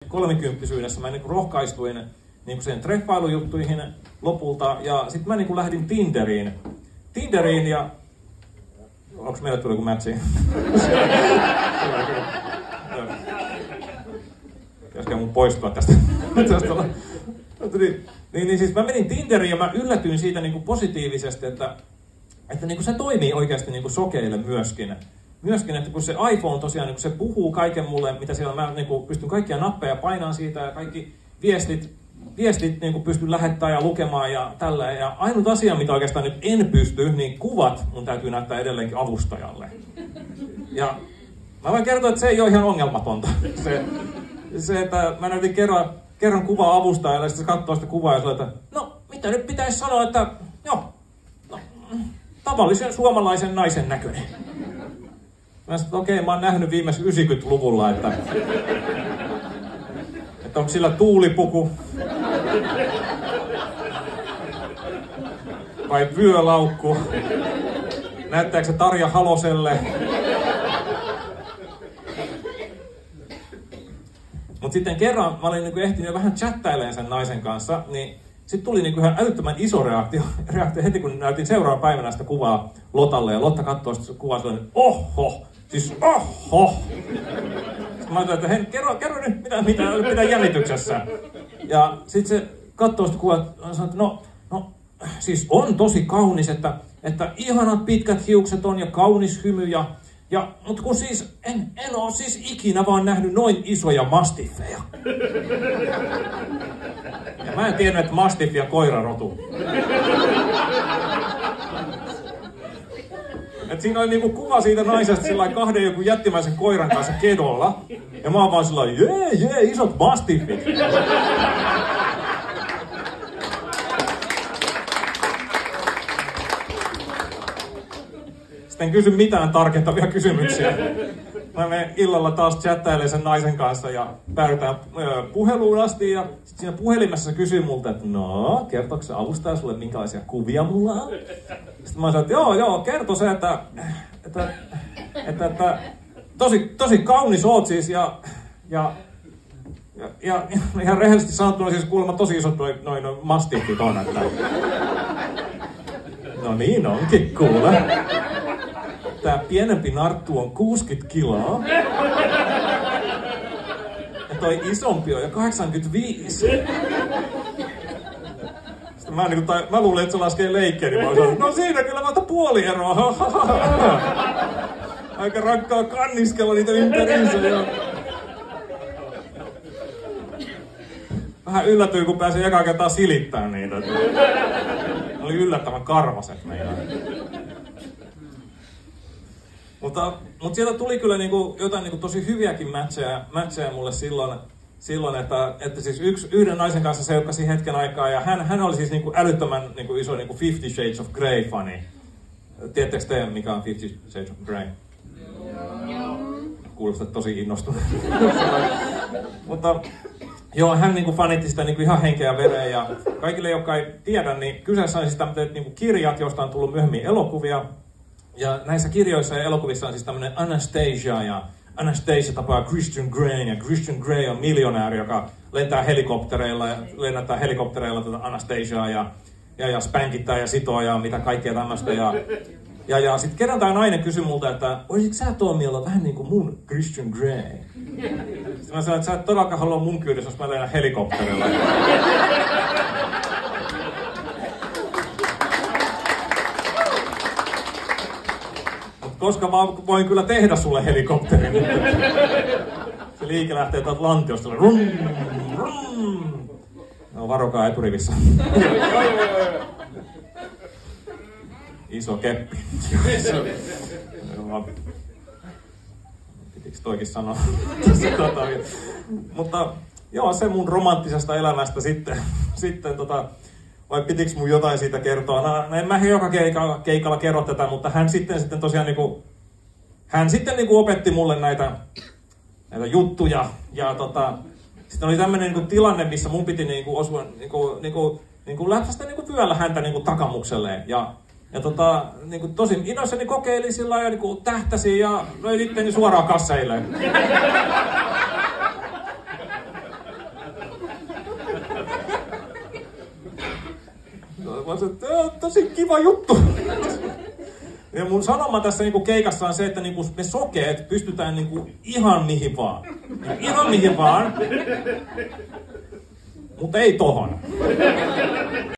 kolmikymppisyydessä mä niin rohkaistuin niin sen treffailujuttuihin lopulta, ja sitten mä niin lähdin Tinderiin ja... Onko meille tullut joku matchi? Pitäisikö mun poistua tästä? niin siis mä menin Tinderiin ja mä yllätyin siitä niin positiivisesti, että niin se toimii oikeasti niin sokeille myöskin. Että kun se iPhone tosiaan, niin se puhuu kaiken mulle, mitä siellä mä niin pystyn kaikkia nappeja painaan siitä ja kaikki viestit niin pystyn lähettämään ja lukemaan ja tällä. Ja ainut asia, mitä oikeastaan nyt en pysty, niin kuvat mun täytyy näyttää edelleenkin avustajalle. Ja mä voin kertoa, että se ei ole ihan ongelmatonta. Se että mä näytin kerran kuvaa avustajalle ja sitten se katsoo sitä kuvaa ja sanoo, että no, mitä nyt pitäisi sanoa, että joo, no, tavallisen suomalaisen naisen näköinen. Mä sanoin, että mä oon nähnyt viimeis 90-luvulla, että onko sillä tuulipuku vai vyölaukku, näyttääkö se Tarja Haloselle. Mutta sitten kerran mä olin niinku ehtinyt jo vähän chattailemaan sen naisen kanssa, niin sitten tuli niinku ihan älyttömän iso reaktio heti kun näytin seuraavan päivänä sitä kuvaa Lotalle, ja Lotta katsoo sitä kuvaa ja oho! Siis oho! Sitten mä ajattelin, että kerro nyt, mitä jännityksessä. Ja sitten se katsoo sitä kuvaa ja sanoo, että no, siis on tosi kaunis, että ihanat pitkät hiukset on ja kaunis hymy mutta kun siis en ole siis ikinä vaan nähnyt noin isoja mastiffeja. Ja mä en tiennyt, että mastiffi on koirarotu. Et siinä oli niinku kuva siitä naisesta sillä kahden joku jättimäisen koiran kanssa kedolla. Ja mä oon vaan sillä jee, isot mastiffit. En kysy mitään tarkentavia kysymyksiä. Mä menen illalla taas chattailemaan sen naisen kanssa ja päädytään puheluun asti. Ja sit siinä puhelimessa se kysyy multa, että no, kertooko se avustaja sulle minkälaisia kuvia mulla on? Sitten mä sanoin, että joo, kerto se, että tosi kaunis oot siis ja ihan rehellisesti sanottuna siis kuulemma tosi isot noin mastiffit on, että... No niin onkin, kuule. Tää pienempi narttu on 60 kiloa. Ja toi isompi on jo 85. Sitten mä luulin, että se laskee leikkeen, niin mä sanoin, no siinä kyllä vasta puoli eroa. Aika rankkaa kanniskella niitä ympäriinsä. Vähän yllätyin, kun pääsin ekaa kertaa silittämään niitä. Ne oli yllättävän karvaset meidän. Mutta sieltä tuli kyllä niinku jotain niinku tosi hyviäkin matcheja mulle silloin että siis yhden naisen kanssa seukkasi hetken aikaa ja hän oli siis niinku älyttömän niinku iso niinku 50 Shades of Grey-fani. Tiedättekö te, mikä on 50 Shades of Grey? Kuulostaa tosi innostunut. Mutta joo, hän niinku fanitti sitä niinku ihan henkeä vereen ja kaikille, jotka ei tiedä, niin kyseessä on siis tämmöiset niinku kirjat, joista on tullut myöhemmin elokuvia. Ja näissä kirjoissa ja elokuvissa on siis tämmöinen Anastasia, ja Anastasia tapaa Christian Grey, ja Christian Grey on miljonääri, joka lentää helikoptereilla ja lennättää helikoptereilla tätä Anastasiaa ja spankittää ja sitoo ja mitä kaikkea tämmöistä. Ja sitten kerran tämä nainen kysyi multa, että olisitko sä Tommi olla vähän niin kuin mun Christian Grey? Sitten mä sanoin, että sä et todellakaan halua mun kyydessä, jos mä lennän helikopterilla. Koska mä voin kyllä tehdä sulle helikopterin. Se liike lähtee tuolta lantiosta. Rum, rum. No varokaa eturivissä. Iso keppi. Pitikö toikin sanoa? Mutta joo, se mun romanttisesta elämästä sitten vai pitikö mun jotain siitä kertoa? No, en mä joka keikalla kerro tätä, mutta hän sitten tosiaan opetti mulle näitä juttuja. Ja sitten oli tämmönen tilanne, missä mun piti osua läpsästä vyöllä häntä takamukselleen. Ja tosi innoissani kokeili sillä ja tähtäsi ja löi itteni suoraan kasseille. Mä sanoin, että on tosi kiva juttu. Ja mun sanoma tässä niinku keikassa on se, että niinku me sokeet pystytään niinku ihan mihin vaan. Ihan mihin vaan. Mutta ei tohon.